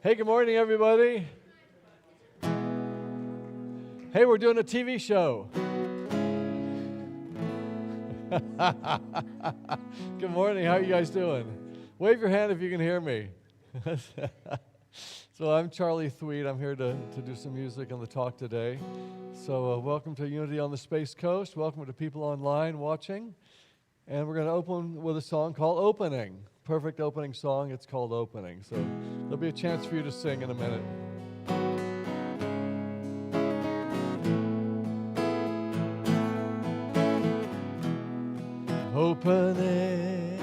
Hey, good morning, everybody. Hey, we're doing a TV show. Good morning. How are you guys doing? Wave your hand if you can hear me. So I'm Charley Thweatt. I'm here to do some music on the talk today. So welcome to Unity on the Space Coast. Welcome to people online watching. And we're going to open with a song called Opening. Perfect opening song. It's called Opening. So there'll be a chance for you to sing in a minute. Opening,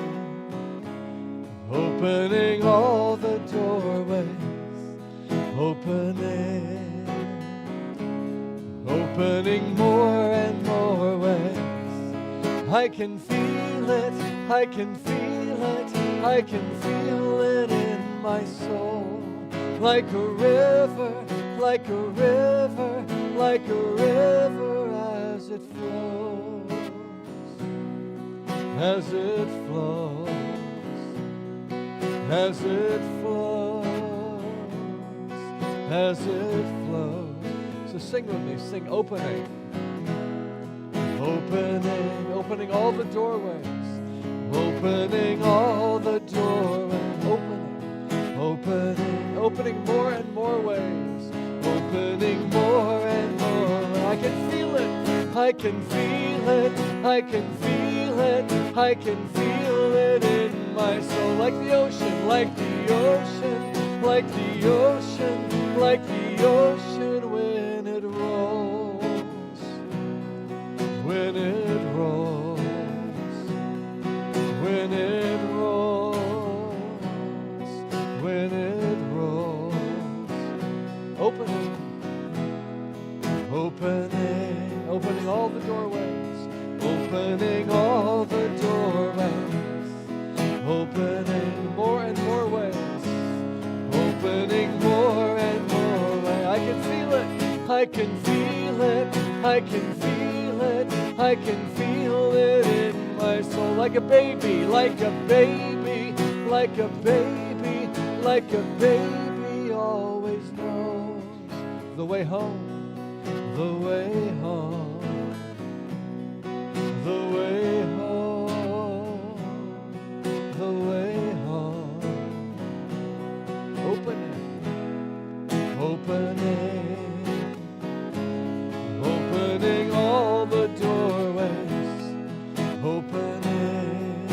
opening all the doorways, opening, opening more and more ways. I can feel it, I can feel it, I can feel it in my soul. Like a river, like a river, like a river as it flows. As it flows, as it flows, as it flows. So sing with me, sing opening. Opening, opening all the doorways. Opening all the doorways. Opening, opening, opening more and more ways. Opening more and more. I can feel it, I can feel it, I can feel it, I can feel it in my soul. Like the ocean, like the ocean, like the ocean, like the ocean when it rolls, when it rolls, when it rolls, when it rolls. Opening, opening, opening all the doorways, opening all the doorways, opening more and more ways, opening more and more ways. I can feel it, I can feel it, I can feel it, I can feel it in my soul. Like a baby, like a baby, like a baby, like a baby always knows the way home, the way home. The way home, the way home. Opening, opening, opening all the doorways. Opening,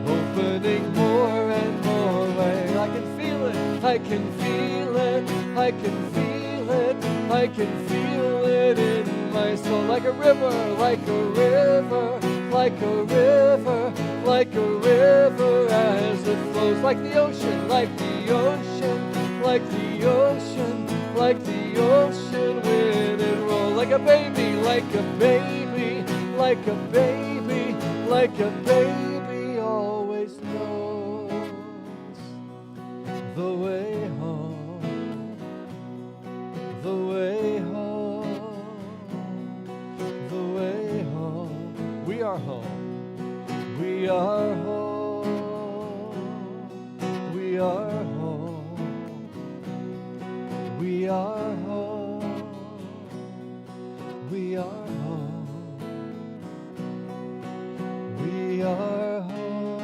opening more and more ways. I can feel it, I can feel it, I can feel it, I can feel it in my soul. Like a river, like a river, like a river, like a river as it flows. Like the ocean, like the ocean, like the ocean, like the ocean when it rolls. Like a baby, like a baby, like a baby, like a baby always knows the way home, the way home, the way home. We are home, we are home, we are home, we are home, we are home, we are home.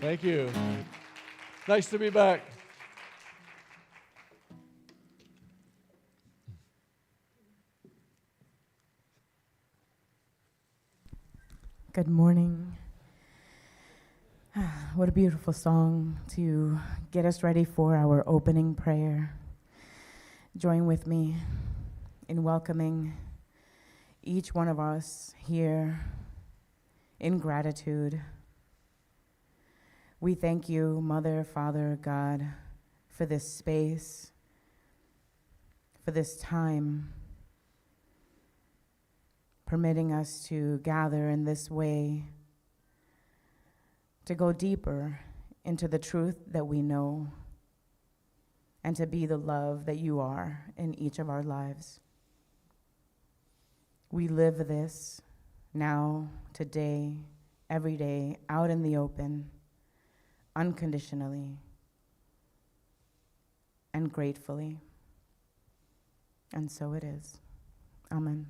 Thank you. Nice to be back. Good morning. What a beautiful song to get us ready for our opening prayer. Join with me in welcoming each one of us here in gratitude. We thank you, Mother, Father, God, for this space, for this time, permitting us to gather in this way, to go deeper into the truth that we know, and to be the love that you are in each of our lives. We live this now, today, every day, out in the open, unconditionally and gratefully. And so it is. Amen.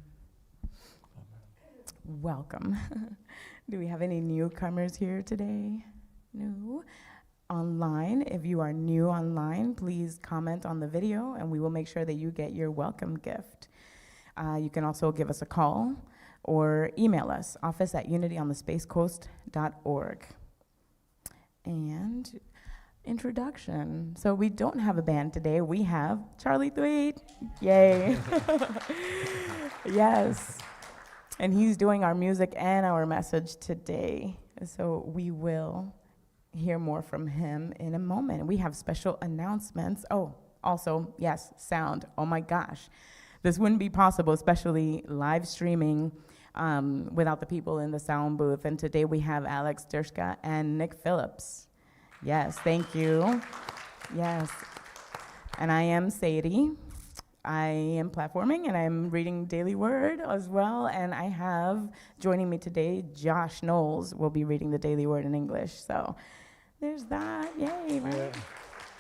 Welcome. Do we have any newcomers here today? No. Online, if you are new online, please comment on the video and we will make sure that you get your welcome gift. You can also give us a call or email us, office@unityonthespacecoast.org. And introduction. So we don't have a band today. We have Charley Thweatt. Yay. Yes. And he's doing our music and our message today. So we will hear more from him in a moment. We have special announcements. Oh, also, yes, sound. Oh my gosh. This wouldn't be possible, especially live streaming without the people in the sound booth. And today we have Alex Dershka and Nick Phillips. Yes, thank you. Yes. And I am Sadie. I am platforming and I'm reading Daily Word as well. And I have joining me today, Josh Knowles will be reading the Daily Word in English. So there's that. Yay, right? Yeah.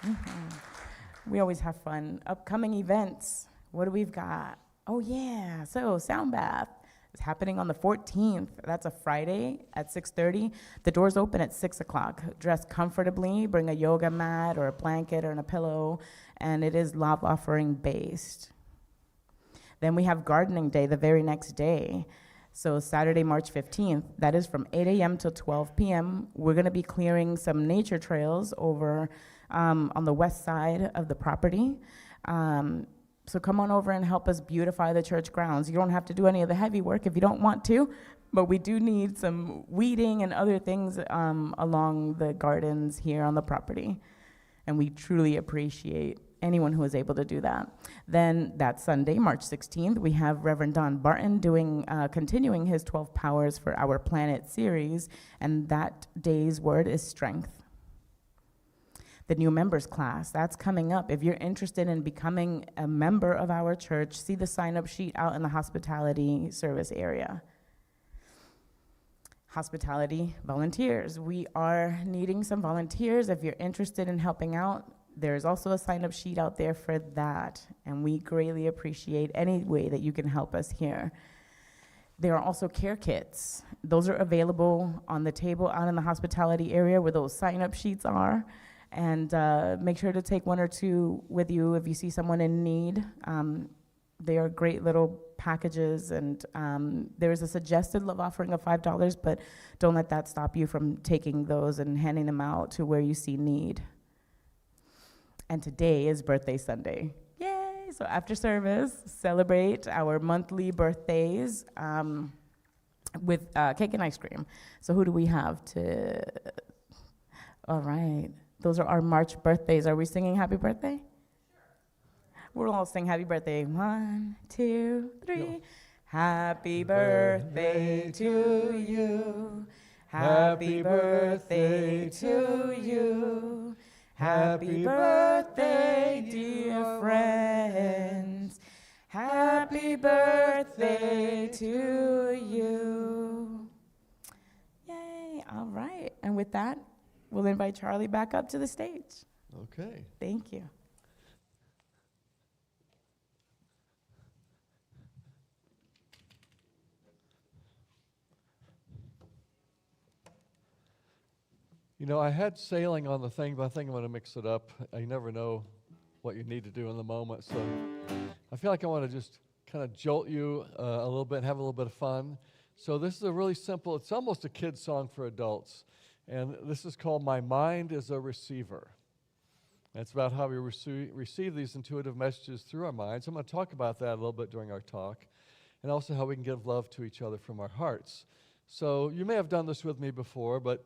Mm-hmm. We always have fun. Upcoming events. What do we've got? Oh, yeah. So Sound Bath is happening on the 14th. That's a Friday at 6:30. The doors open at 6 o'clock. Dress comfortably. Bring a yoga mat or a blanket or a pillow. And it is love offering based. Then we have gardening day the very next day. So Saturday, March 15th, that is from 8 a.m. till 12 p.m. We're going to be clearing some nature trails over on the west side of the property. So come on over and help us beautify the church grounds. You don't have to do any of the heavy work if you don't want to, but we do need some weeding and other things along the gardens here on the property. And we truly appreciate anyone who is able to do that. Then that Sunday, March 16th, we have Reverend Don Barton continuing his 12 Powers for Our Planet series, and that day's word is strength. The new members class, that's coming up. If you're interested in becoming a member of our church, see the sign-up sheet out in the hospitality service area. Hospitality volunteers. We are needing some volunteers. If you're interested in helping out, there's also a sign-up sheet out there for that, and we greatly appreciate any way that you can help us here. There are also care kits. Those are available on the table out in the hospitality area where those sign-up sheets are, and make sure to take one or two with you if you see someone in need. They are great little packages, and there is a suggested love offering of $5, but don't let that stop you from taking those and handing them out to where you see need. And today is Birthday Sunday. Yay! So after service, celebrate our monthly birthdays with cake and ice cream. So who do we have to? All right. Those are our March birthdays. Are we singing happy birthday? We'll all sing happy birthday. 1, 2, 3. No. Happy birthday to you. Happy birthday to you. Happy birthday, dear friends. Happy birthday to you. Yay. All right. And with that, we'll invite Charley back up to the stage. Okay. Thank you. You know, I had sailing on the thing, but I think I'm going to mix it up. I never know what you need to do in the moment, so I feel like I want to just kind of jolt you a little bit and have a little bit of fun. So this is a really simple, it's almost a kid's song for adults, and this is called My Mind is a Receiver. And it's about how we receive these intuitive messages through our minds. I'm going to talk about that a little bit during our talk, and also how we can give love to each other from our hearts. So you may have done this with me before, but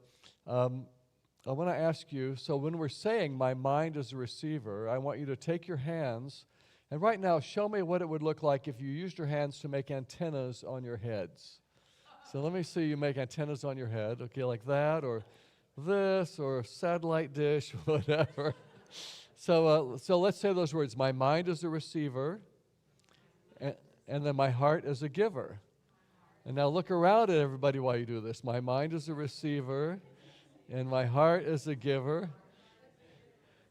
I want to ask you, so when we're saying my mind is a receiver, I want you to take your hands, and right now show me what it would look like if you used your hands to make antennas on your heads. So let me see you make antennas on your head, okay, like that, or this, or a satellite dish, whatever. So let's say those words, my mind is a receiver, and then my heart is a giver. And now look around at everybody while you do this. My mind is a receiver, and my heart is a giver.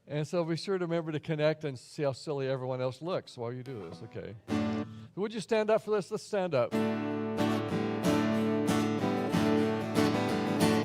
And so be sure to remember to connect and see how silly everyone else looks while you do this, okay? Would you stand up for this? Let's stand up.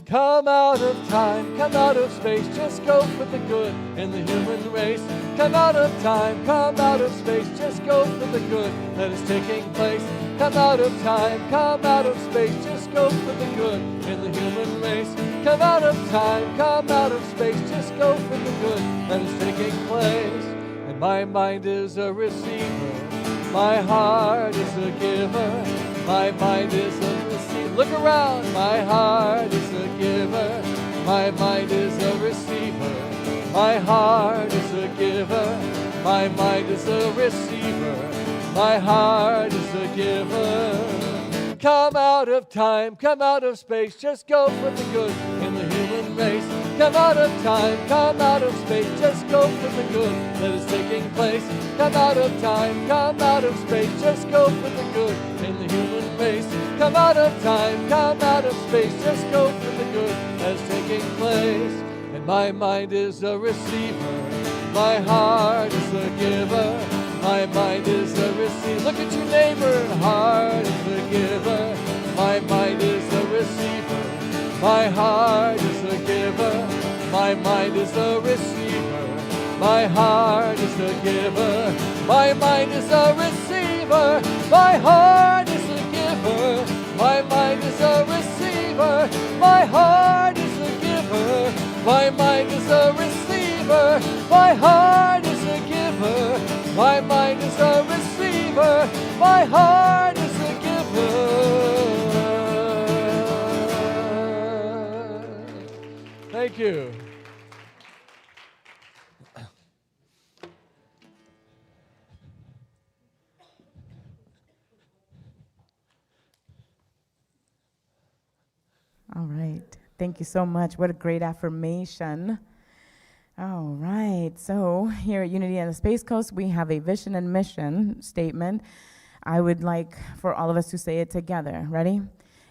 Come out of time, come out of space, just go for the good in the human race. Come out of time, come out of space, just go for the good that is taking place. Come out of time, come out of space, just go for the good in the human race. Come out of time, come out of space, just go for the good that is taking place. And my mind is a receiver, my heart is a giver, my mind is a receiver. Look around, my heart is a giver, my mind is a receiver, my heart is a giver, my mind is a receiver, my heart is a giver. Come out of time, come out of space, just go for the good in the human race. Come out of time, come out of space, just go for the good that is taking place. Come out of time, come out of space, just go for the good in the human race. Come out of time, come out of space, just go for the good that is taking place. And my mind is a receiver, my heart is a giver, my mind is a receiver. Look at your neighbor, heart is a giver, my mind is a receiver, my heart is a giver, my mind is a receiver, my heart is a giver, my mind is a receiver, my heart is a giver, my mind is a receiver, my heart is a giver, my mind is a receiver, my heart is a giver, my mind is a receiver, my heart is a giver. Thank you. All right. Thank you so much. What a great affirmation. All right. So here at Unity on the Space Coast, we have a vision and mission statement. I would like for all of us to say it together. Ready?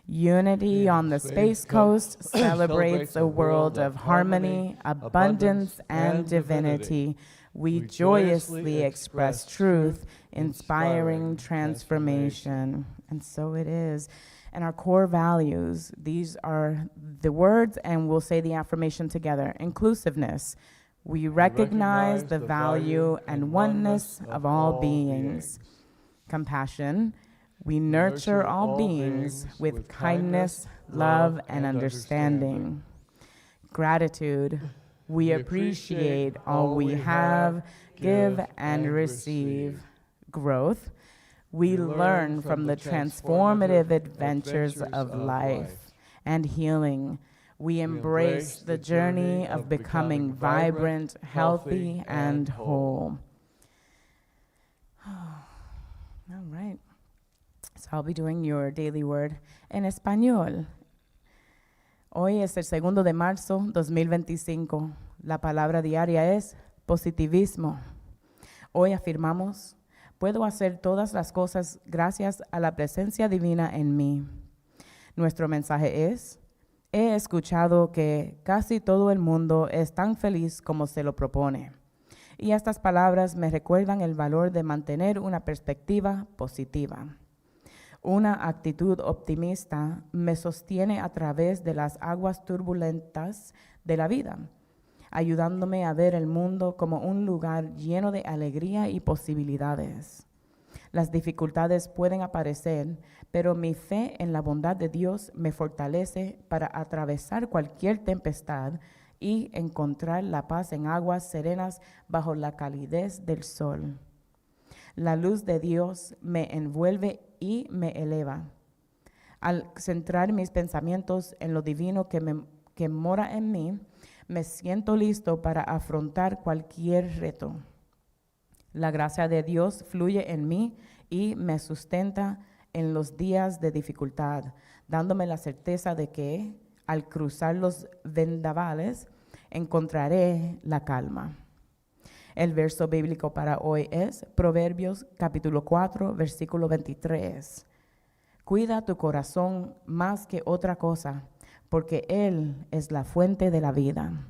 Unity on the Space Coast celebrates a world of harmony, abundance, and divinity. We joyously express truth, inspiring transformation. And so it is. And our core values, these are the words, and we'll say the affirmation together. Inclusiveness. We recognize the value and oneness of all beings. Compassion. We nurture all beings with kindness, love, and understanding. Gratitude. We appreciate all we have, give, and receive. Growth. We learn from the transformative adventures of life. And healing. We embrace the journey of becoming vibrant, healthy, and whole. All right. So I'll be doing your daily word en español. Hoy es el 2 de marzo 2025. La palabra diaria es positivismo. Hoy afirmamos: puedo hacer todas las cosas gracias a la presencia divina en mí. Nuestro mensaje es: he escuchado que casi todo el mundo es tan feliz como se lo propone. Y estas palabras me recuerdan el valor de mantener una perspectiva positiva. Una actitud optimista me sostiene a través de las aguas turbulentas de la vida, ayudándome a ver el mundo como un lugar lleno de alegría y posibilidades. Las dificultades pueden aparecer, pero mi fe en la bondad de Dios me fortalece para atravesar cualquier tempestad y encontrar la paz en aguas serenas bajo la calidez del sol. La luz de Dios me envuelve y me eleva. Al centrar mis pensamientos en lo divino que mora en mí, me siento listo para afrontar cualquier reto. La gracia de Dios fluye en mí y me sustenta en los días de dificultad, dándome la certeza de que al cruzar los vendavales encontraré la calma. El verso bíblico para hoy es Proverbios capítulo 4, versículo 23. Cuida tu corazón más que otra cosa, porque Él es la fuente de la vida.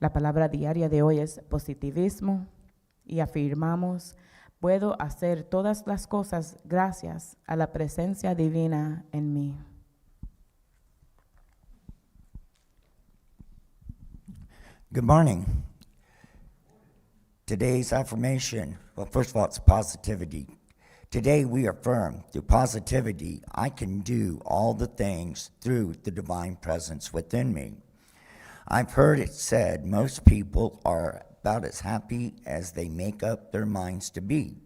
La palabra diaria de hoy es positivismo y afirmamos: puedo hacer todas las cosas gracias a la presencia divina en mí. Good morning. Today's affirmation, well, first of all, it's positivity. Today we affirm through positivity, I can do all the things through the divine presence within me. I've heard it said most people are about as happy as they make up their minds to be.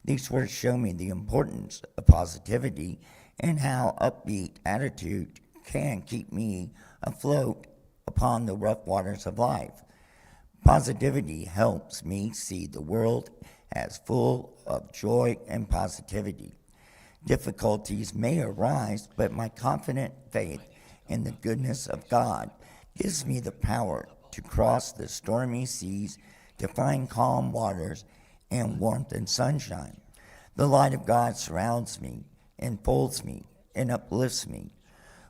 These words show me the importance of positivity and how upbeat attitude can keep me afloat upon the rough waters of life. Positivity helps me see the world as full of joy and positivity. Difficulties may arise, but my confident faith in the goodness of God gives me the power to cross the stormy seas, to find calm waters and warmth and sunshine. The light of God surrounds me, enfolds me, and uplifts me.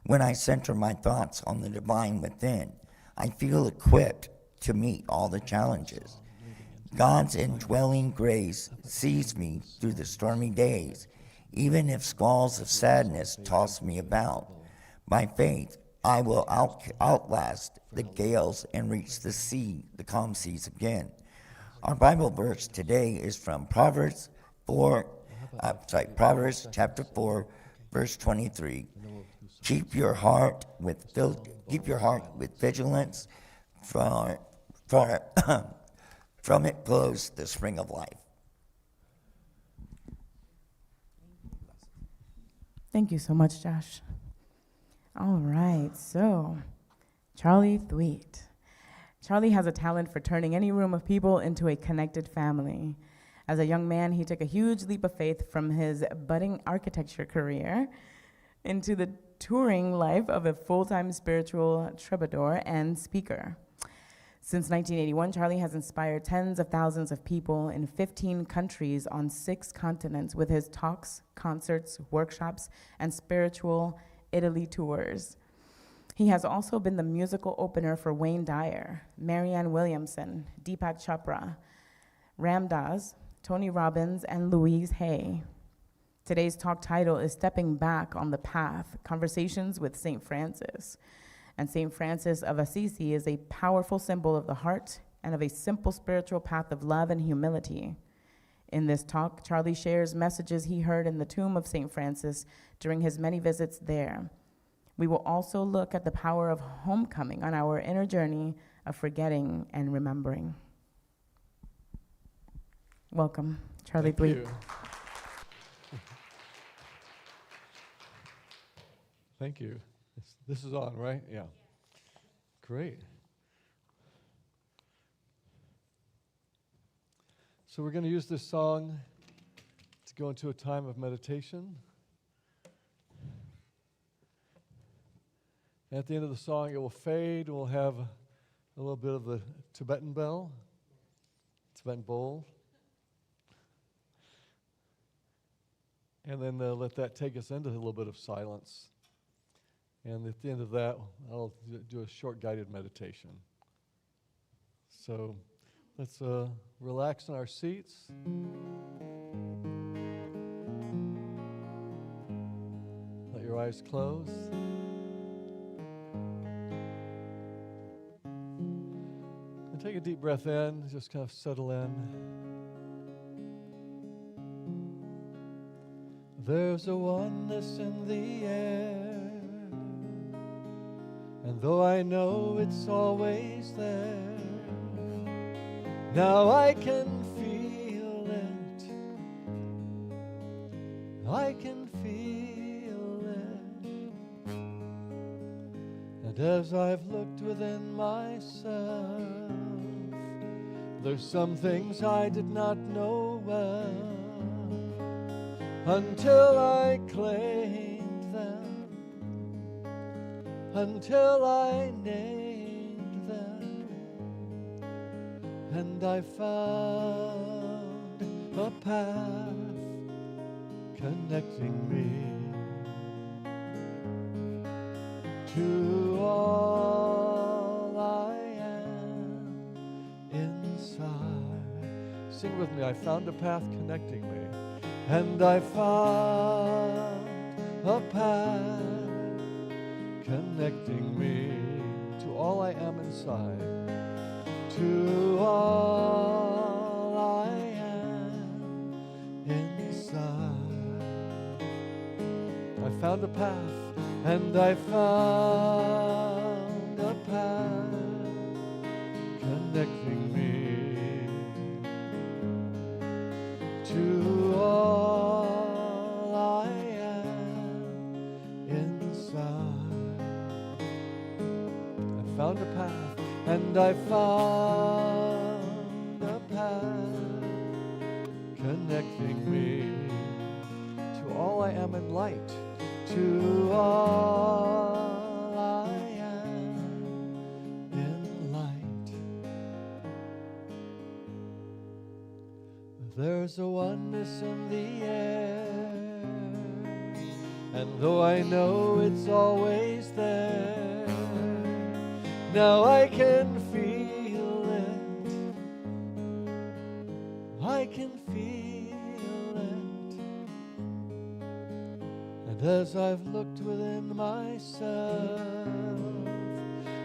When I center my thoughts on the divine within, I feel equipped to meet all the challenges. God's indwelling grace sees me through the stormy days, even if squalls of sadness toss me about. By faith, I will outlast the gales and reach the sea, the calm seas again. Our Bible verse today is from Proverbs chapter 4, verse 23. Keep your heart with vigilance, from it flows the spring of life. Thank you so much, Josh. All right, so Charley Thweatt. Charley has a talent for turning any room of people into a connected family. As a young man, he took a huge leap of faith from his budding architecture career into the touring life of a full-time spiritual troubadour and speaker. Since 1981, Charley has inspired tens of thousands of people in 15 countries on 6 continents with his talks, concerts, workshops, and spiritual Italy tours. He has also been the musical opener for Wayne Dyer, Marianne Williamson, Deepak Chopra, Ram Dass, Tony Robbins, and Louise Hay. Today's talk title is Stepping Back on the Path, Conversations with St. Francis. And St. Francis of Assisi is a powerful symbol of the heart and of a simple spiritual path of love and humility. In this talk, Charley shares messages he heard in the tomb of St. Francis during his many visits there. We will also look at the power of homecoming on our inner journey of forgetting and remembering. Welcome, Charley Thweatt. Thank you. This is on, right? Yeah. Great. So we're going to use this song to go into a time of meditation. At the end of the song, it will fade, and we'll have a little bit of the Tibetan bell, Tibetan bowl. And then let that take us into a little bit of silence. And at the end of that, I'll do a short guided meditation. So let's relax in our seats. Let your eyes close. And take a deep breath in, just kind of settle in. There's a oneness in the air, and though I know it's always there, now I can feel it. I can feel it. And as I've looked within myself, there's some things I did not know well until I claimed them, until I named them, and I found a path connecting me to all I am inside. Sing with me. I found a path connecting me, and I found a path connecting me to all I am inside, to all I am inside. I found a path, and I found a path connecting me to all I am inside. I found a path, and I found a path connecting me to all I am in light, to all I am in light. There's a oneness in the air, and though I know it's always there, now I can feel it. I can feel it. And as I've looked within myself,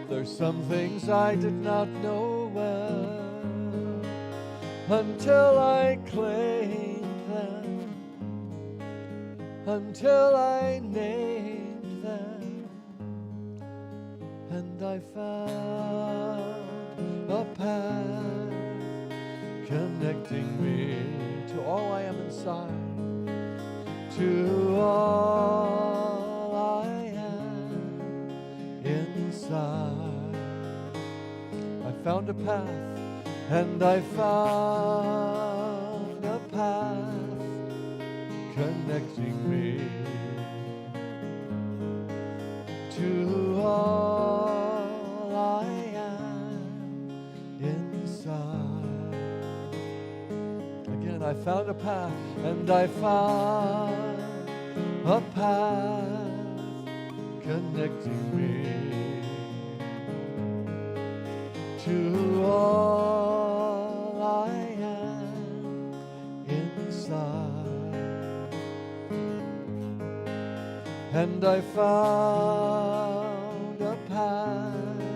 there's some things I did not know well until I claimed them, until I named them, and I found a path connecting me to all I am inside, to all I am inside. I found a path, and I found a path connecting me to all I am inside. Again, I found a path, and I found a path connecting me to all I am inside. And I found a path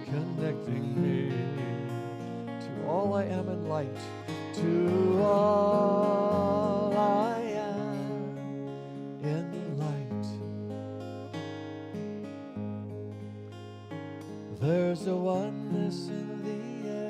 connecting me to all I am in light, to all I am in light. There's a oneness in the air.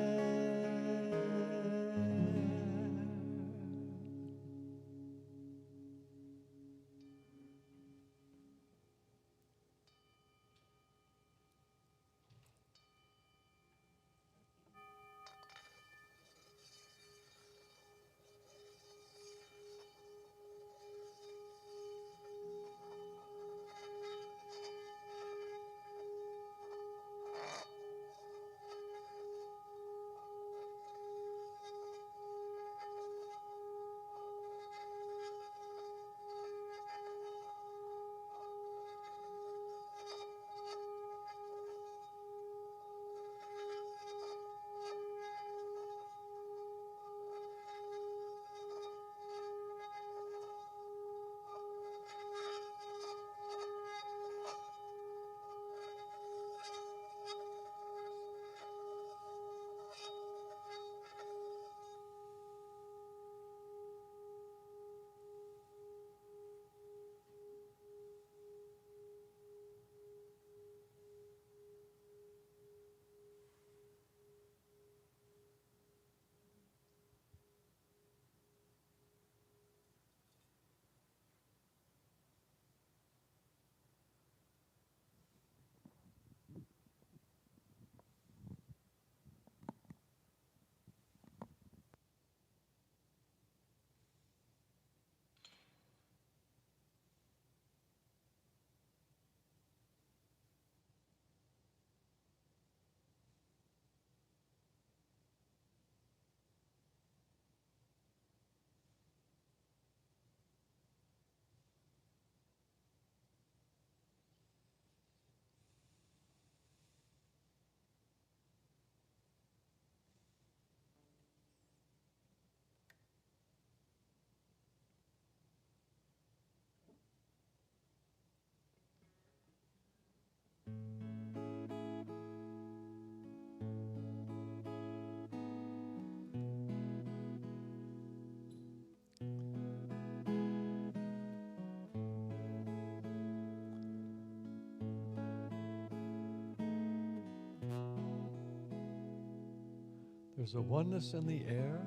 There's a oneness in the air.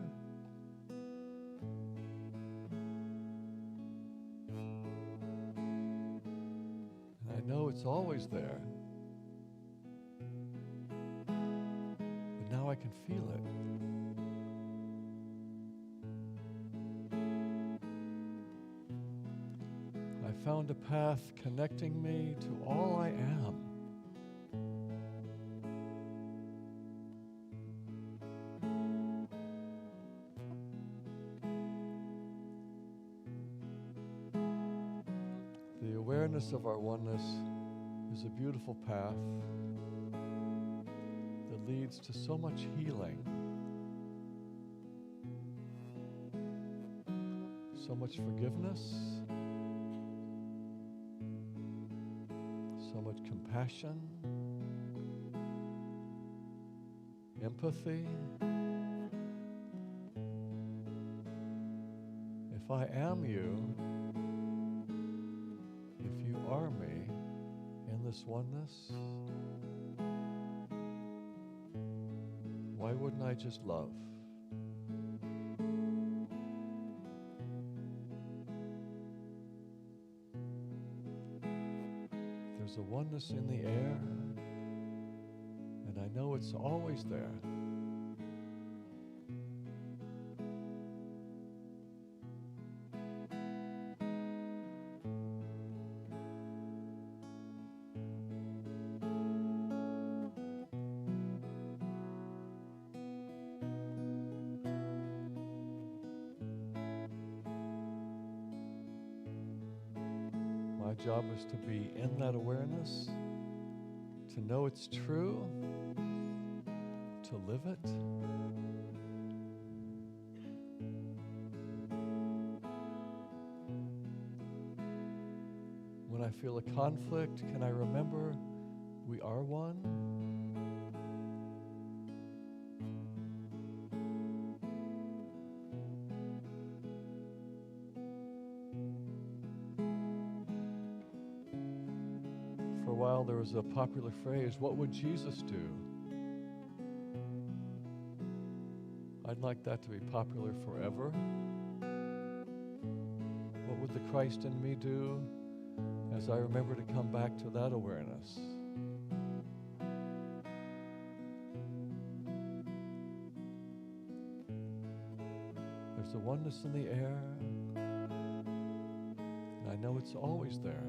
And I know it's always there. But now I can feel it. I found a path connecting me to all I am. The awareness of our oneness is a beautiful path that leads to so much healing, so much forgiveness, so much compassion, empathy. If I am you, if you are me in this oneness, why wouldn't I just love? There's a oneness in the air, and I know it's always there. My job is to be in that awareness, to know it's true, to live it. When I feel a conflict, can I remember we are one? For a while there was a popular phrase, what would Jesus do? I'd like that to be popular forever. What would the Christ in me do as I remember to come back to that awareness? There's a oneness in the air, and I know it's always there.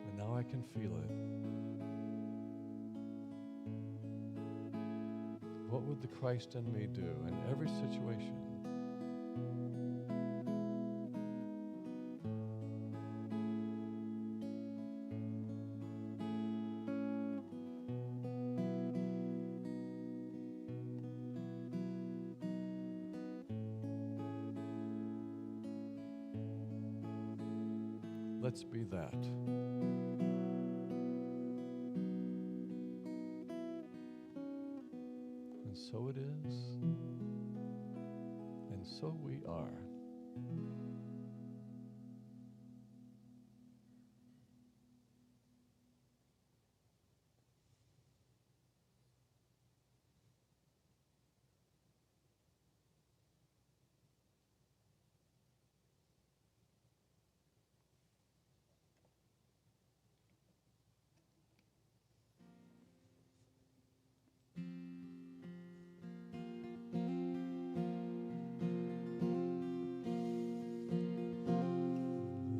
And now I can feel it. What would the Christ in me do in every situation? Let's be that. And so it is, and so we are.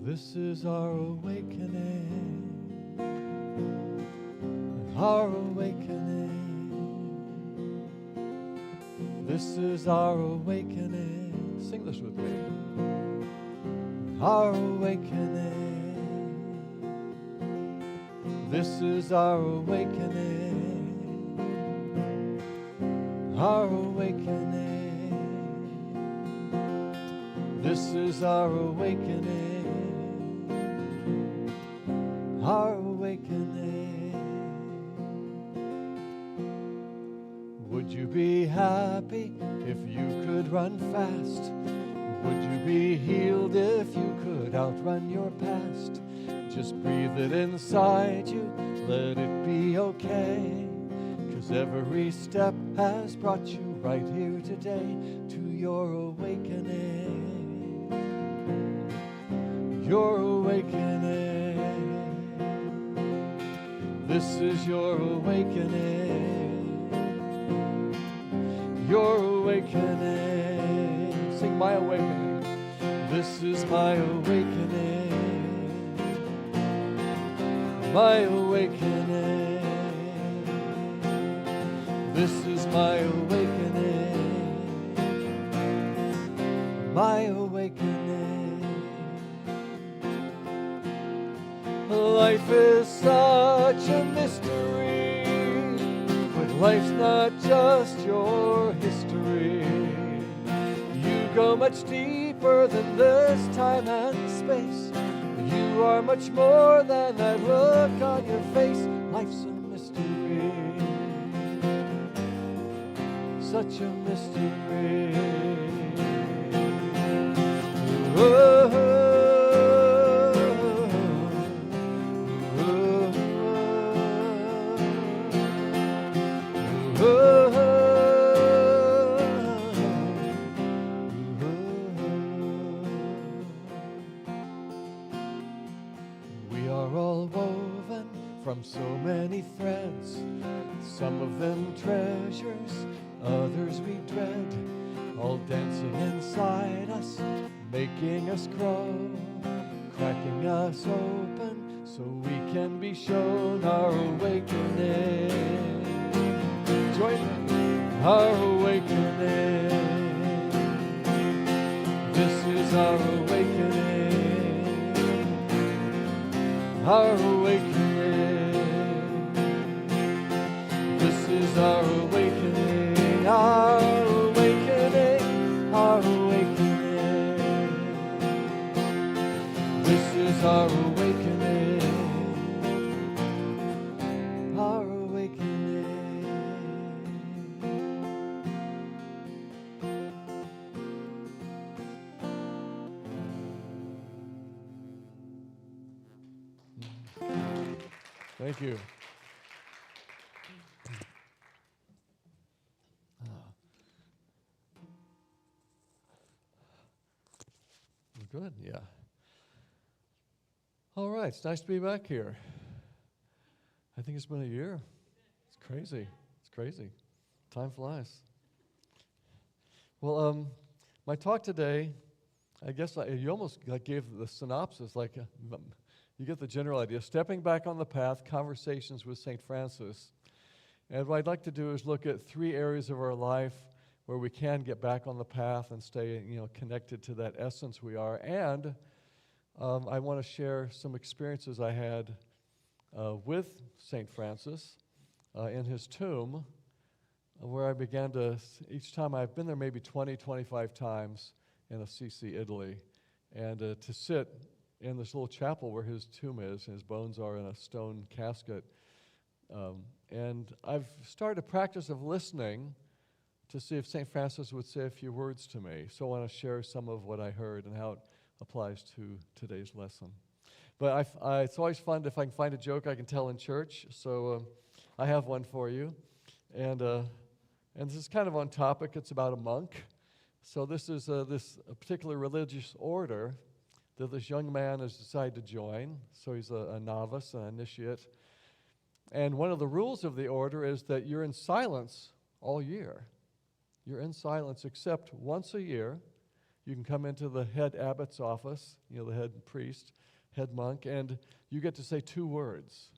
This is our awakening, our awakening. This is our awakening. Sing this with me. Our awakening. This is our awakening. Our awakening. This is our awakening. Our awakening. Would you be happy if you could run fast? Would you be healed if you could outrun your past? Just breathe it inside you, let it be okay. 'Cause every step has brought you right here today to your awakening. Your awakening. This is your awakening. Your awakening. Sing my awakening. This is my awakening. My awakening. This is my awakening. My awakening. Life is such a mystery, but life's not just your history. You go much deeper than this time and space. You are much more than that look on your face. Life's a mystery, such a mystery. Oh, we are all woven from so many threads, some of them treasures, others we dread, all dancing inside us, making us grow, cracking us open so we can be shown our awakening. Join me. Our awakening. This is our awakening. Our awakening. This is our awakening. Our awakening. Our awakening. This is our awakening. Our awakening. Thank you. Good, yeah. All right, it's nice to be back here. I think it's been a year. It's crazy. It's crazy. Time flies. Well, my talk today, I guess you almost gave the synopsis, you get the general idea. Stepping back on the path, conversations with St. Francis. And what I'd like to do is look at 3 areas of our life where we can get back on the path and stay, connected to that essence we are. And I want to share some experiences I had with St. Francis in his tomb, where I began to, each time I've been there maybe 20, 25 times in Assisi, Italy, and to sit in this little chapel where his tomb is, and his bones are in a stone casket. And I've started a practice of listening to see if St. Francis would say a few words to me. So I want to share some of what I heard and how it applies to today's lesson. But it's always fun if I can find a joke I can tell in church. So I have one for you. And this is kind of on topic. It's about a monk. So this is a particular religious order that this young man has decided to join. So he's a novice, an initiate. And one of the rules of the order is that you're in silence all year. You're in silence except once a year. You can come into the head abbot's office, the head priest, head monk, and you get to say 2 words.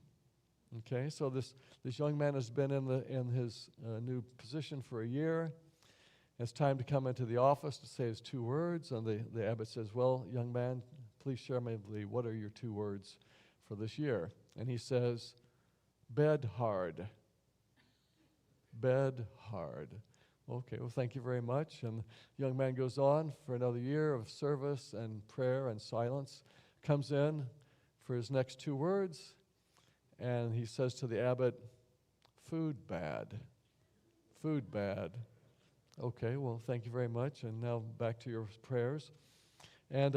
Okay, so this young man has been in his new position for a year. It's time to come into the office to say his 2 words, and the abbot says, "Well, young man, please share with me what are your 2 words for this year?" And he says, "Bed hard." Bed hard. Okay, well, thank you very much. And the young man goes on for another year of service and prayer and silence, comes in for his next 2 words, and he says to the abbot, "Food bad. Food bad." Okay, well, thank you very much. And now back to your prayers. And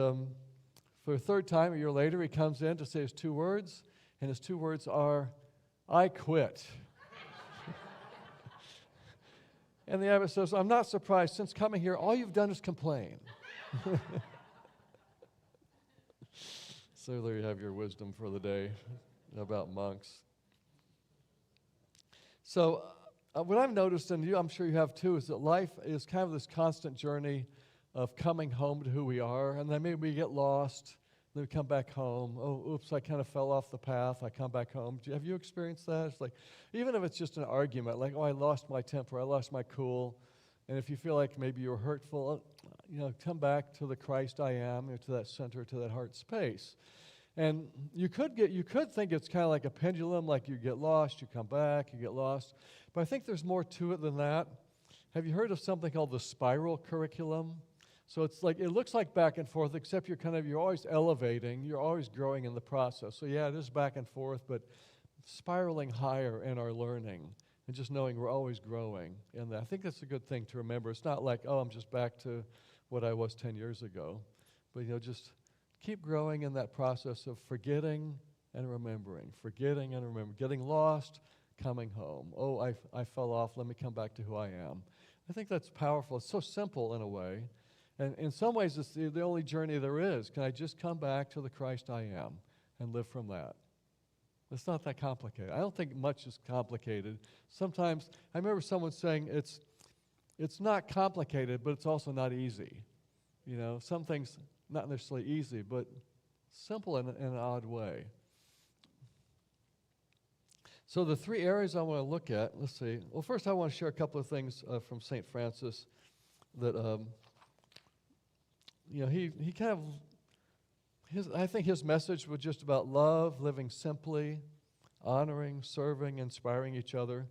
For a third time, a year later, he comes in to say his 2 words, and his 2 words are, "I quit." And the abbot says, "I'm not surprised. Since coming here, all you've done is complain." So there you have your wisdom for the day about monks. So what I've noticed, and I'm sure you have too, is that life is kind of this constant journey of coming home to who we are, and then maybe we get lost, then we come back home. Oh, oops, I kind of fell off the path. I come back home. Have you experienced that? It's like, even if it's just an argument, like, oh, I lost my temper, I lost my cool, and if you feel like maybe you're hurtful, come back to the Christ I am, to that center, to that heart space. And you could think it's kind of like a pendulum, like you get lost, you come back, you get lost. But I think there's more to it than that. Have you heard of something called the spiral curriculum? So it's like, it looks like back and forth, except you're always elevating, you're always growing in the process. So yeah, it is back and forth, but spiraling higher in our learning and just knowing we're always growing. And I think that's a good thing to remember. It's not like, oh, I'm just back to what I was 10 years ago. But just keep growing in that process of forgetting and remembering, getting lost, coming home. Oh, I fell off, let me come back to who I am. I think that's powerful. It's so simple in a way. And in some ways, it's the only journey there is. Can I just come back to the Christ I am and live from that? It's not that complicated. I don't think much is complicated. Sometimes, I remember someone saying it's not complicated, but it's also not easy. Some things not necessarily easy, but simple in an odd way. So the 3 areas I want to look at, let's see. Well, first I want to share a couple of things from St. Francis that he kind of, I think his message was just about love, living simply, honoring, serving, inspiring each other.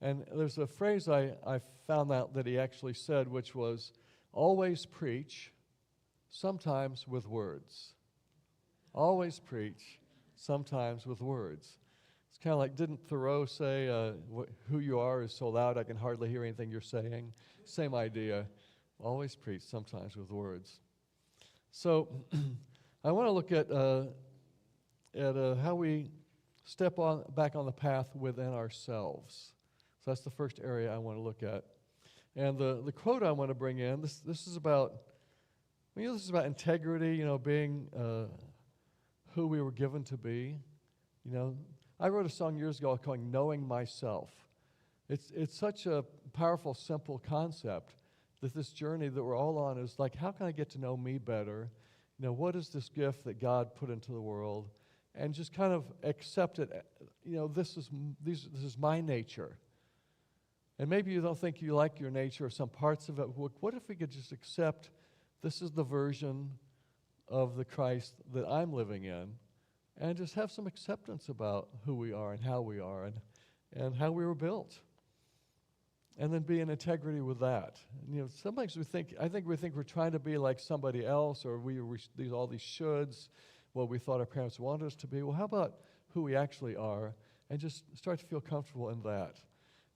And there's a phrase I found out that he actually said, which was, always preach, sometimes with words. Always preach, sometimes with words. It's kind of like, didn't Thoreau say, who you are is so loud I can hardly hear anything you're saying? Same idea. Always preach, sometimes with words. So I want to look at how we step back on the path within ourselves. So that's the first area I want to look at. And the quote I want to bring in, this is about integrity, being who we were given to be. I wrote a song years ago called Knowing Myself. It's such a powerful, simple concept that this journey that we're all on is like, how can I get to know me better? What is this gift that God put into the world? And just kind of accept it. This is my nature. And maybe you don't think you like your nature or some parts of it. What if we could just accept this is the version of the Christ that I'm living in, and just have some acceptance about who we are and how we are and how we were built. And then be in integrity with that. Sometimes we think we're trying to be like somebody else, or all these shoulds, what we thought our parents wanted us to be. Well, how about who we actually are, and just start to feel comfortable in that.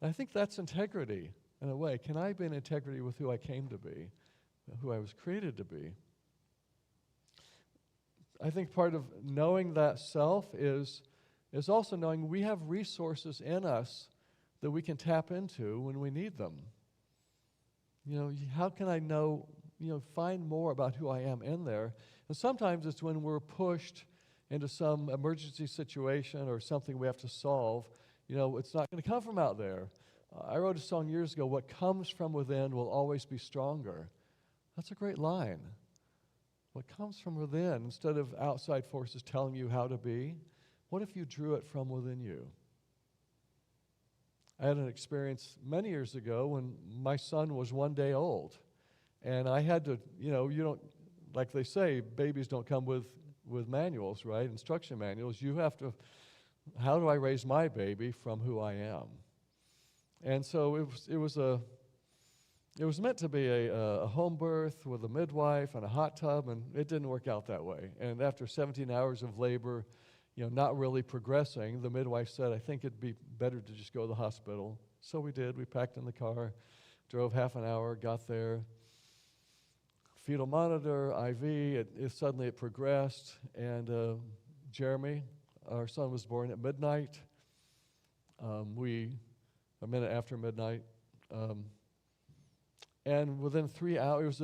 And I think that's integrity in a way. Can I be in integrity with who I came to be, who I was created to be? I think part of knowing that self is also knowing we have resources in us that we can tap into when we need them. How can I find more about who I am in there? And sometimes it's when we're pushed into some emergency situation or something we have to solve. It's not going to come from out there. I wrote a song years ago, what comes from within will always be stronger. That's a great line. What comes from within, instead of outside forces telling you how to be, what if you drew it from within you? I had an experience many years ago when my son was 1 day old. And I had to, you don't, like they say, babies don't come with manuals, right? Instruction manuals. You have to, how do I raise my baby from who I am? And so it was meant to be a home birth with a midwife and a hot tub, and it didn't work out that way. And after 17 hours of labor, not really progressing, the midwife said, I think it'd be better to just go to the hospital. So we did. We packed in the car, drove half an hour, got there, fetal monitor, IV. Suddenly it progressed, and Jeremy, our son, was born at midnight. A minute after midnight, and within 3 hours,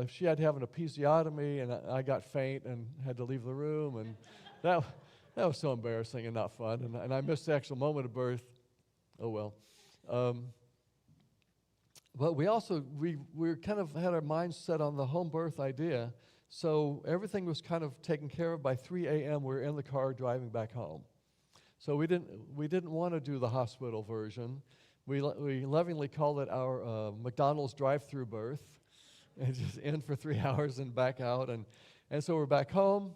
she had to have an episiotomy, and I got faint and had to leave the room, and that was so embarrassing and not fun, and I missed the actual moment of birth. Oh well. But we kind of had our minds set on the home birth idea, so everything was kind of taken care of. By 3 a.m. we were in the car driving back home. So we didn't want to do the hospital version. We lovingly called it our McDonald's drive-through birth, and just in for 3 hours and back out, and so we're back home,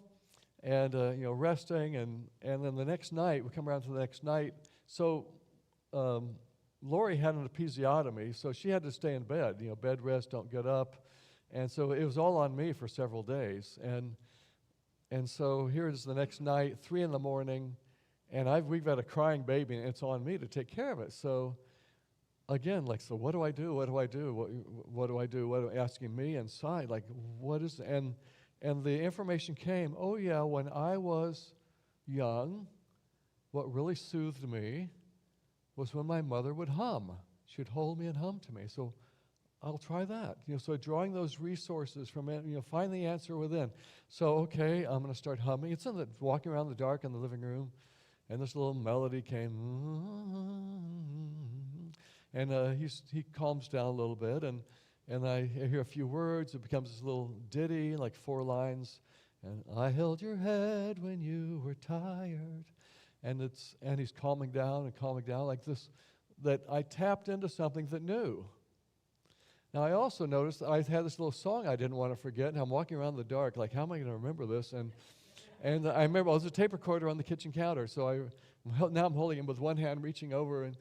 and resting, and then the next night we come around to the next night. So Lori had an episiotomy, so she had to stay in bed. Bed rest, don't get up, and so it was all on me for several days, and so here it is the next night, 3 a.m. And we've got a crying baby, and it's on me to take care of it. So, again, so what do I do? What do I do? What do I do? What are you asking me inside? What is? And the information came. Oh yeah, when I was young, what really soothed me was when my mother would hum. She'd hold me and hum to me. So, I'll try that. So drawing those resources from it, find the answer within. So okay, I'm going to start humming. It's walking around in the dark in the living room. And this little melody came, and he calms down a little bit, and I hear a few words. It becomes this little ditty, like 4 lines, and I held your head when you were tired, and he's calming down like this. That I tapped into something that knew. Now I also noticed I had this little song I didn't want to forget, and I'm walking around in the dark, like, how am I going to remember this? And I remember there was a tape recorder on the kitchen counter, so now I'm holding it with one hand, reaching over and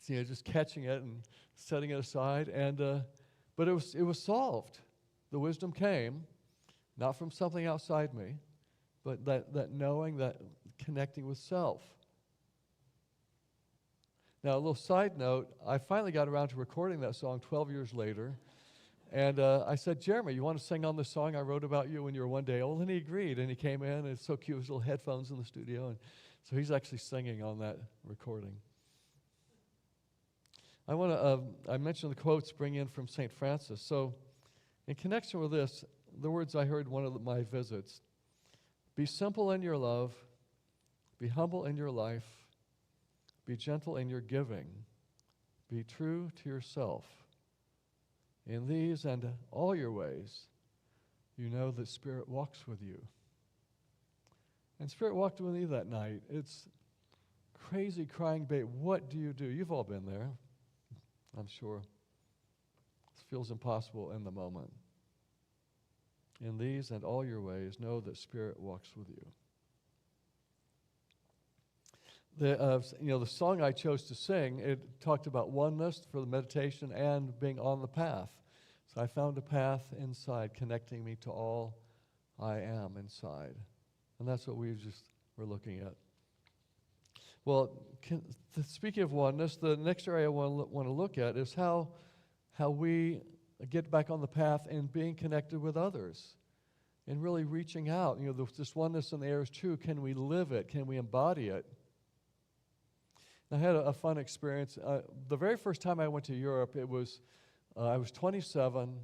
just catching it and setting it aside. But it was solved. The wisdom came, not from something outside me, but that knowing, that connecting with self. Now, a little side note, I finally got around to recording that song 12 years later. And I said, Jeremy, you want to sing on this song I wrote about you when you were 1 day old? And he agreed, and he came in, and it's so cute, his little headphones in the studio, and so he's actually singing on that recording. I mentioned the quotes bring in from St. Francis. So in connection with this, the words I heard one of my visits: be simple in your love, be humble in your life, be gentle in your giving, be true to yourself. In these and all your ways, you know that Spirit walks with you. And Spirit walked with me that night. It's crazy crying babe. What do you do? You've all been there, I'm sure. It feels impossible in the moment. In these and all your ways, know that Spirit walks with you. The song I chose to sing, it talked about oneness for the meditation and being on the path. So I found a path inside, connecting me to all I am inside. And that's what we're looking at. Well, speaking of oneness, the next area I want to look at is how we get back on the path and being connected with others and really reaching out. This oneness in the air is true. Can we live it? Can we embody it? I had a fun experience. The very first time I went to Europe, I was 27.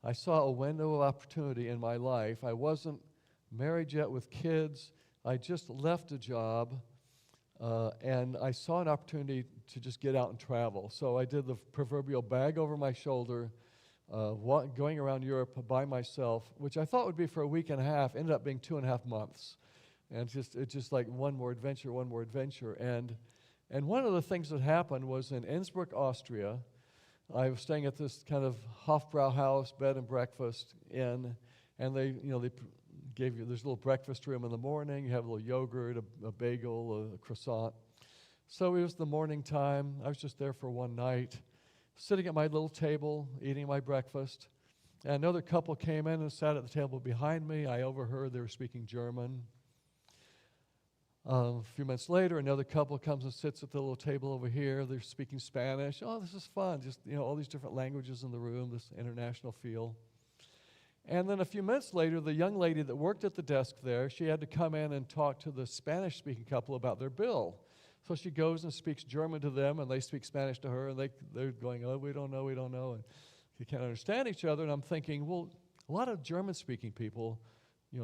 I saw a window of opportunity in my life. I wasn't married yet with kids. I just left a job, and I saw an opportunity to just get out and travel. So I did the proverbial bag over my shoulder, going around Europe by myself, which I thought would be for a week and a half, ended up being 2.5 months. And it's just like one more adventure. And one of the things that happened was in Innsbruck, Austria. I was staying at this kind of Hofbrauhaus bed and breakfast inn, and they gave you this little breakfast room in the morning. You have a little yogurt, a bagel, a croissant. So it was the morning time. I was just there for one night, sitting at my little table, eating my breakfast. And another couple came in and sat at the table behind me. I overheard they were speaking German. A few minutes later, another couple comes and sits at the little table over here. They're speaking Spanish. Oh, this is fun. Just, all these different languages in the room, this international feel. And then a few minutes later, the young lady that worked at the desk there, she had to come in and talk to the Spanish-speaking couple about their bill. So she goes and speaks German to them, and they speak Spanish to her, and they're going, oh, we don't know, and they can't understand each other. And I'm thinking, well, a lot of German-speaking people,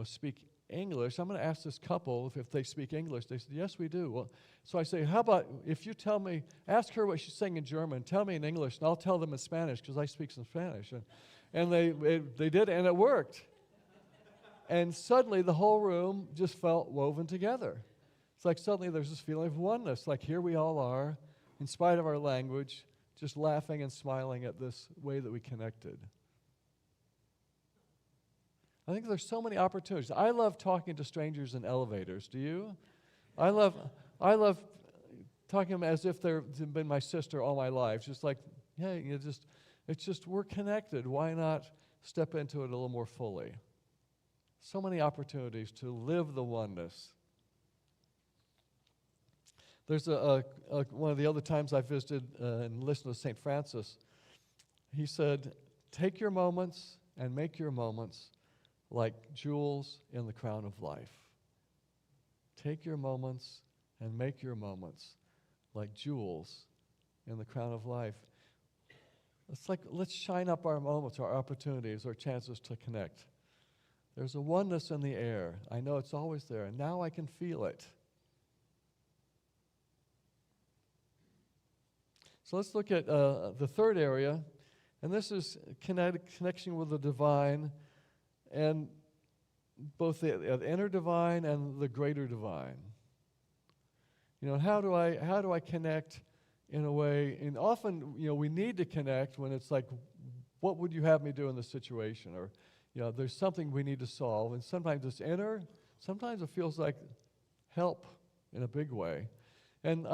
speak English. I'm going to ask this couple if they speak English. They said, yes, we do. Well, so I say, how about if you tell me, ask her what she's saying in German, tell me in English, and I'll tell them in Spanish because I speak some Spanish. And they did, and it worked. And suddenly the whole room just felt woven together. It's like suddenly there's this feeling of oneness, like here we all are, in spite of our language, just laughing and smiling at this way that we connected. I think there's so many opportunities. I love talking to strangers in elevators. Do you? I love talking to them as if they've been my sister all my life. Just like, hey, it's just we're connected. Why not step into it a little more fully? So many opportunities to live the oneness. There's one of the other times I visited and listened to St. Francis. He said, take your moments and make your moments like jewels in the crown of life. Take your moments and make your moments like jewels in the crown of life. It's like, let's shine up our moments, our opportunities, our chances to connect. There's a oneness in the air. I know it's always there, and now I can feel it. So let's look at the third area, and this is connection with the divine, and both the inner divine and the greater divine. How do I connect in a way? And often, we need to connect when it's like, what would you have me do in this situation? Or, there's something we need to solve. And sometimes it's inner. Sometimes it feels like help in a big way. And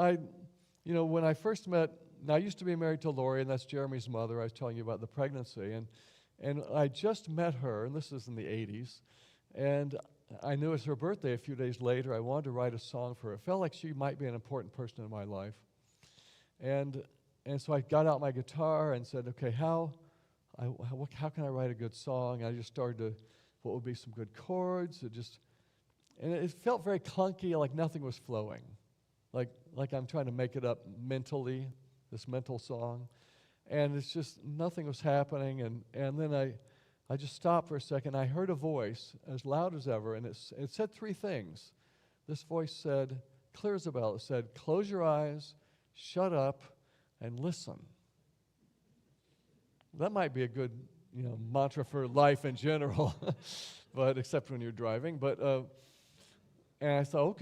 when I first met. Now, I used to be married to Lori, and that's Jeremy's mother. I was telling you about the pregnancy. And I just met her, and this is in the 80s. And I knew it was her birthday a few days later. I wanted to write a song for her. It felt like she might be an important person in my life. And so I got out my guitar and said, okay, how can I write a good song? And I just started to, what would be some good chords? And it felt very clunky, like nothing was flowing. Like I'm trying to make it up mentally. This mental song, and it's just nothing was happening, and then I just stopped for a second. I heard a voice as loud as ever, and it said three things. This voice said, clear as a bell, it said, close your eyes, shut up, and listen. That might be a good mantra for life in general, but except when you're driving. But and I thought,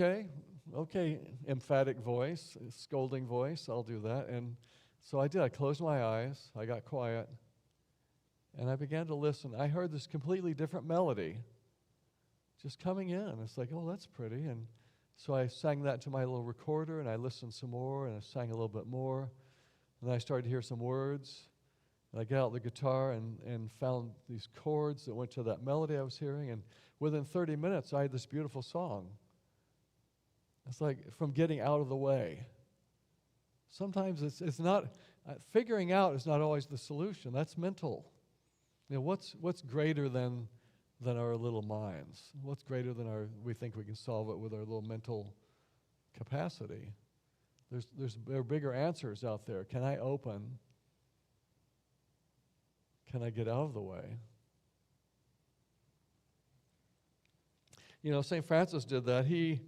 okay, emphatic voice, scolding voice, I'll do that. And so I did. I closed my eyes, I got quiet, and I began to listen. I heard this completely different melody just coming in. It's like, oh, that's pretty. And so I sang that to my little recorder, and I listened some more, and I sang a little bit more. And then I started to hear some words. And I got out the guitar and found these chords that went to that melody I was hearing. And within 30 minutes, I had this beautiful song. It's like from getting out of the way. Sometimes it's not, figuring out is not always the solution. That's mental. What's greater than our little minds? What's greater than we think we can solve it with our little mental capacity? There are bigger answers out there. Can I open? Can I get out of the way? St. Francis did that. He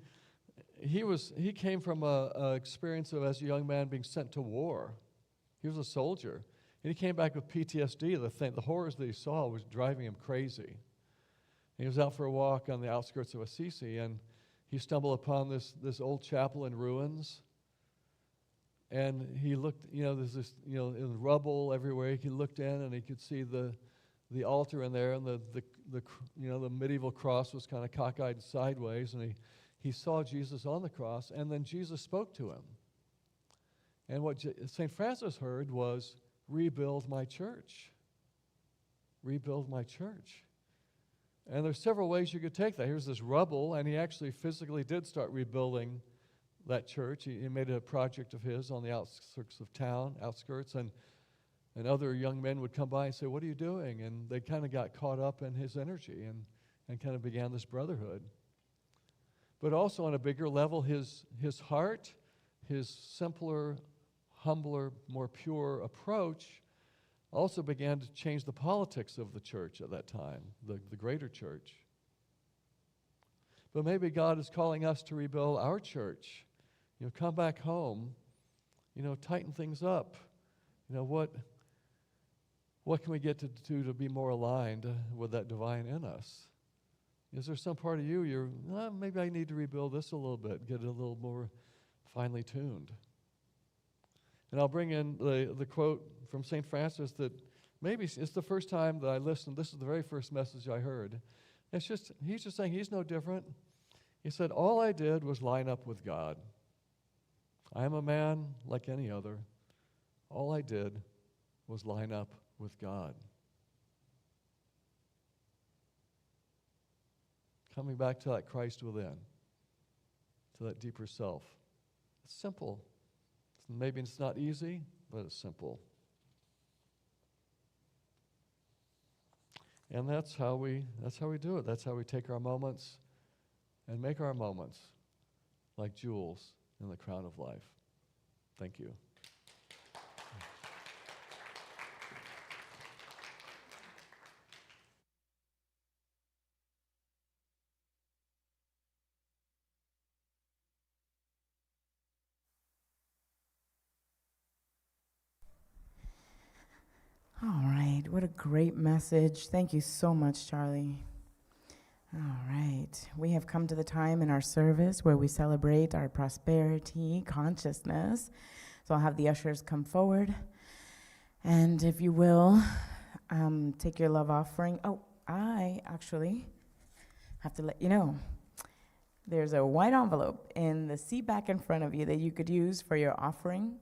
came from a experience of, as a young man, being sent to war. He was a soldier. And he came back with PTSD. The horrors that he saw was driving him crazy. And he was out for a walk on the outskirts of Assisi, and he stumbled upon this old chapel in ruins. And he looked, there's this, in rubble everywhere. He looked in, and he could see the altar in there, and the medieval cross was kind of cockeyed sideways, and he saw Jesus on the cross, and then Jesus spoke to him. And what St. Francis heard was, rebuild my church. Rebuild my church. And there's several ways you could take that. Here's this rubble, and he actually physically did start rebuilding that church. He made it a project of his on the outskirts of town, and And other young men would come by and say, "What are you doing?" And they kind of got caught up in his energy and kind of began this brotherhood. But also on a bigger level, his heart, his simpler, humbler, more pure approach also began to change the politics of the church at that time, the greater church. But maybe God is calling us to rebuild our church. Come back home, tighten things up. What can we get to do to be more aligned with that divine in us? Is there some part of you maybe I need to rebuild this a little bit, get it a little more finely tuned? And I'll bring in the quote from St. Francis that maybe it's the first time that I listened. This is the very first message I heard. He's just saying he's no different. He said, all I did was line up with God. I am a man like any other. All I did was line up with God. Coming back to that Christ within, to that deeper self. It's simple. Maybe it's not easy, but it's simple. And that's how we do it. That's how we take our moments and make our moments like jewels in the crown of life. Thank you. All right, what a great message. Thank you so much, Charlie. All right, we have come to the time in our service where we celebrate our prosperity consciousness. So I'll have the ushers come forward. And if you will, take your love offering. Oh, I actually have to let you know. There's a white envelope in the seat back in front of you that you could use for your offering.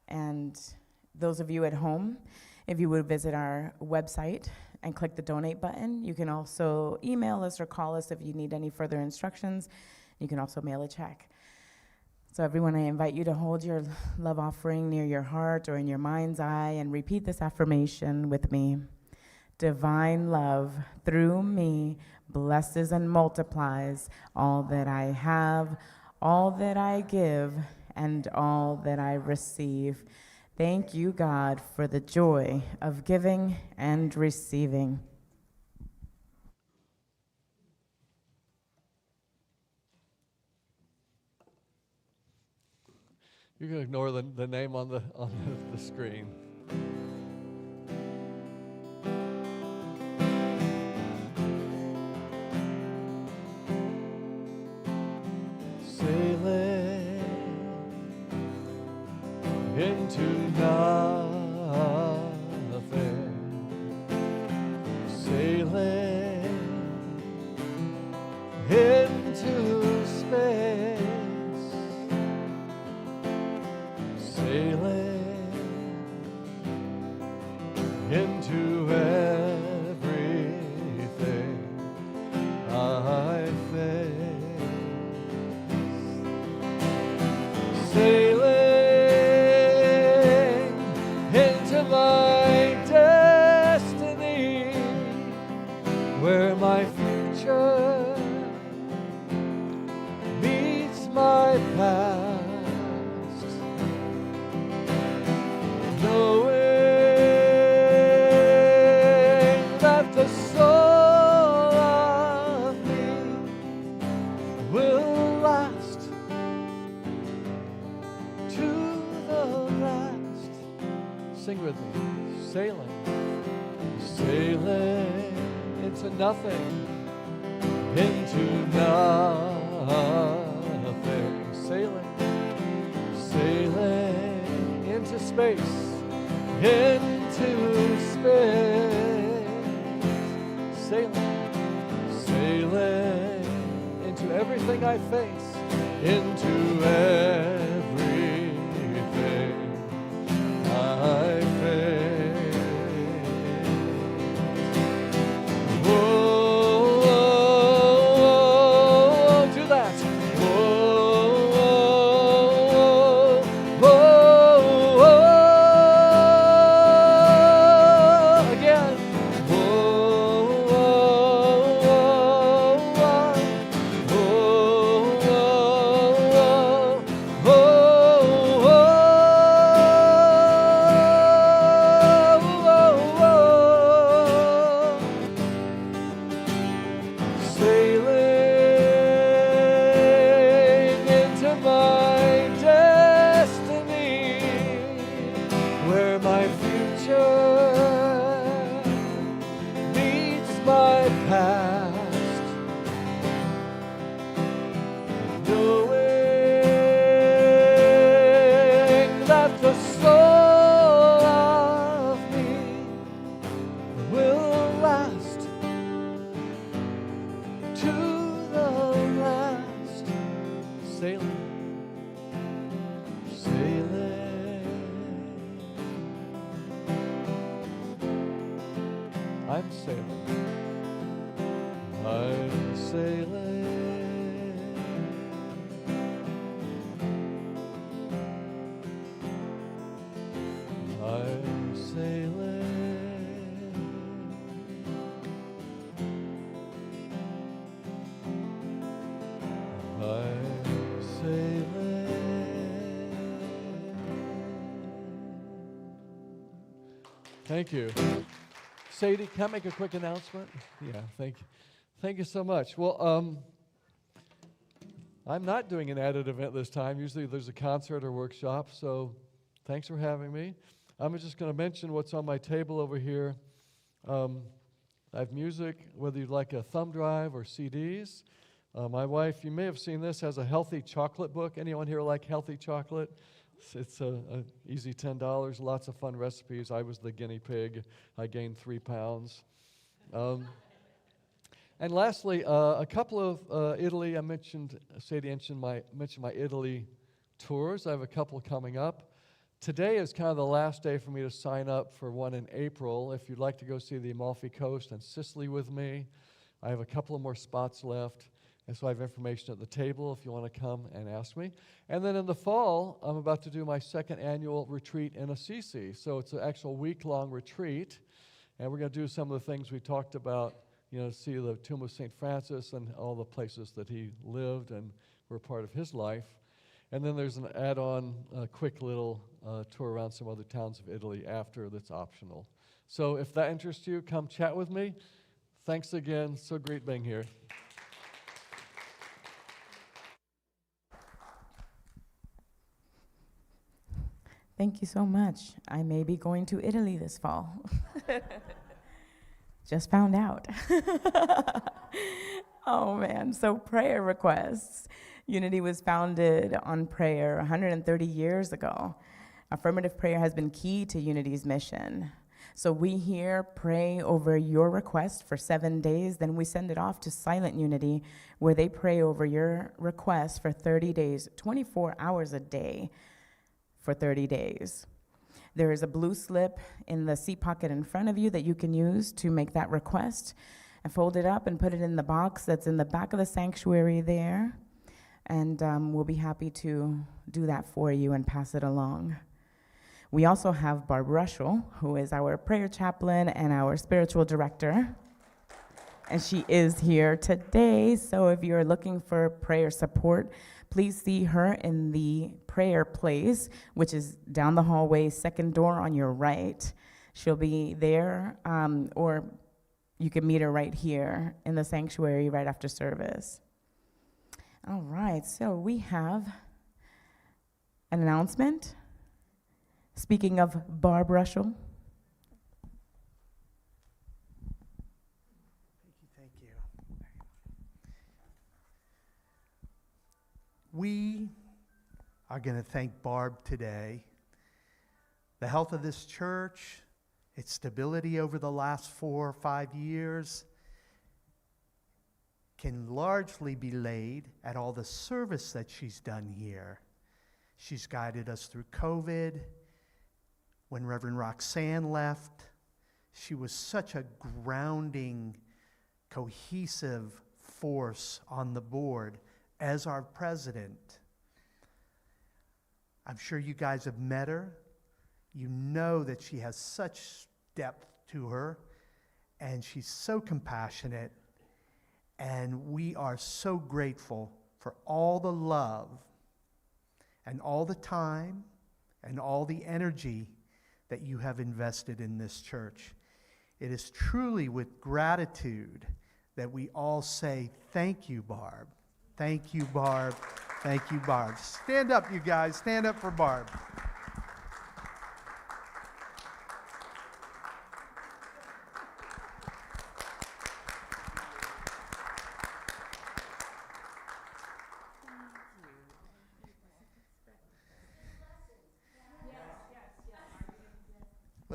And those of you at home, if you would visit our website and click the donate button, you can also email us or call us if you need any further instructions. You can also mail a check. So everyone, I invite you to hold your love offering near your heart or in your mind's eye and repeat this affirmation with me. Divine love through me blesses and multiplies all that I have, all that I give, and all that I receive. Thank you, God, for the joy of giving and receiving. You can ignore the name on the screen. Sailing into nothing, sailing into space, sailing into everything I face, sailing into my destiny, where my future meets my past, knowing that the soul of me will last to the last. Sing with me. Sailing, sailing into nothing, into nothing, sailing, sailing into space, into space, sailing, sailing into everything I face, into everything I face. Whoa, do that. Whoa, whoa, whoa, soul of me will last to the last. Sailing, sailing. I'm sailing. I'm sailing. I'm sailing. I'm sailing. Thank you. Sadie, can I make a quick announcement? Yeah, thank you. Thank you so much. Well, I'm not doing an added event this time. Usually there's a concert or workshop, so thanks for having me. I'm just going to mention what's on my table over here. I have music, whether you'd like a thumb drive or CDs. My wife, you may have seen this, has a healthy chocolate book. Anyone here like healthy chocolate? It's a easy $10, lots of fun recipes. I was the guinea pig. I gained 3 pounds. And lastly, a couple of Italy. I mentioned, Sadie mentioned my Italy tours. I have a couple coming up. Today is kind of the last day for me to sign up for one in April. If you'd like to go see the Amalfi Coast and Sicily with me, I have a couple of more spots left. And so I have information at the table if you want to come and ask me. And then in the fall, I'm about to do my second annual retreat in Assisi. So it's an actual week-long retreat. And we're going to do some of the things we talked about, see the tomb of St. Francis and all the places that he lived and were part of his life. And then there's an add-on, quick little tour around some other towns of Italy after that's optional. So if that interests you, come chat with me. Thanks again. So great being here. Thank you so much. I may be going to Italy this fall. Just found out. Oh man, so prayer requests. Unity was founded on prayer 130 years ago. Affirmative prayer has been key to Unity's mission. So we here pray over your request for 7 days, then we send it off to Silent Unity, where they pray over your request for 30 days, 24 hours a day for 30 days. There is a blue slip in the seat pocket in front of you that you can use to make that request, and fold it up and put it in the box that's in the back of the sanctuary there. And we'll be happy to do that for you and pass it along. We also have Barb Russell, who is our prayer chaplain and our spiritual director. And she is here today, so if you're looking for prayer support, please see her in the prayer place, which is down the hallway, second door on your right. She'll be there, or you can meet her right here in the sanctuary right after service. All right, so we have an announcement. Speaking of Barb Russell. Thank you. We are going to thank Barb today. The health of this church, its stability over the last 4 or 5 years, can largely be laid at all the service that she's done here. She's guided us through COVID. When Reverend Roxanne left, she was such a grounding, cohesive force on the board as our president. I'm sure you guys have met her. You know that she has such depth to her, and she's so compassionate, and we are so grateful for all the love and all the time and all the energy that you have invested in this church. It is truly with gratitude that we all say, thank you, Barb. Thank you, Barb. Thank you, Barb. Stand up, you guys. Stand up for Barb.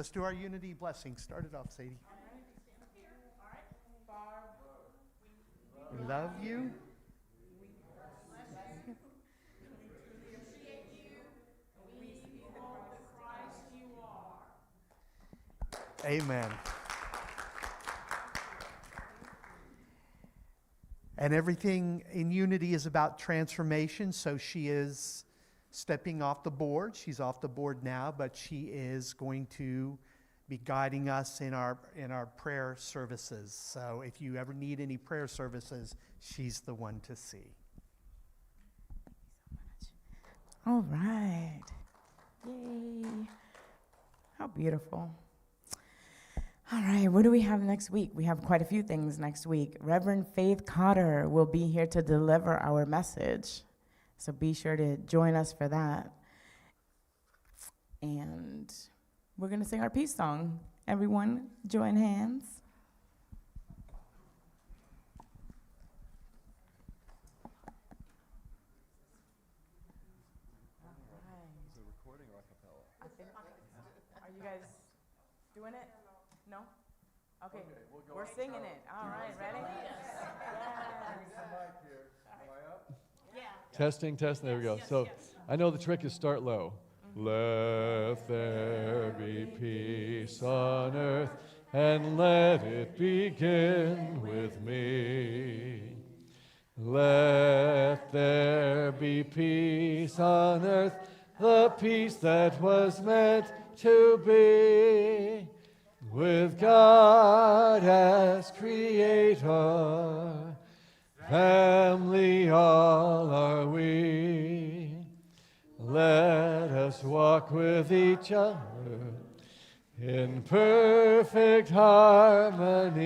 Let's do our unity blessing. Start it off, Sadie. We love you. Amen. And everything in Unity is about transformation. So she is stepping off the board. She's off the board now, but she is going to be guiding us in our prayer services. So if you ever need any prayer services, she's the one to see. All right. Yay. How beautiful. All right, what do we have next week? We have quite a few things next week. Reverend Faith Cotter will be here to deliver our message. So be sure to join us for that. And we're going to sing our peace song. Everyone, join hands. Is it recording or a cappella? Are you guys doing it? No? Okay, we're singing it. All right, ready? Testing, there we go. So I know the trick is start low. Let there be peace on earth, and let it begin with me. Let there be peace on earth, the peace that was meant to be. With God as creator, family all are we. Let us walk with each other in perfect harmony.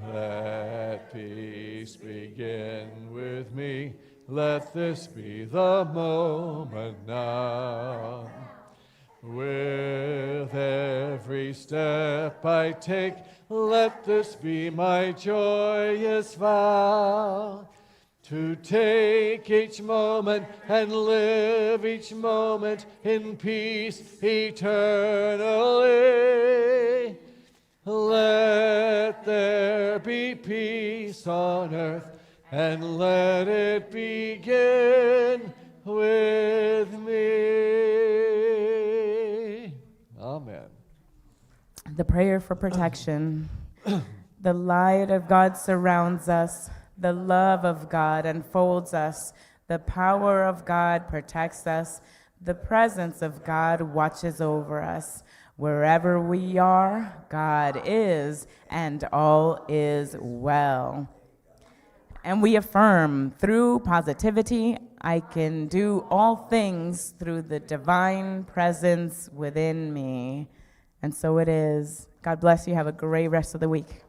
Let peace begin with me. Let this be the moment now. With every step I take, let this be my joyous vow. To take each moment and live each moment in peace eternally. Let there be peace on earth, and let it begin with me. Amen. The prayer for protection. The light of God surrounds us. The love of God enfolds us. The power of God protects us. The presence of God watches over us. Wherever we are, God is, and all is well. And we affirm through positivity, I can do all things through the divine presence within me. And so it is. God bless you. Have a great rest of the week.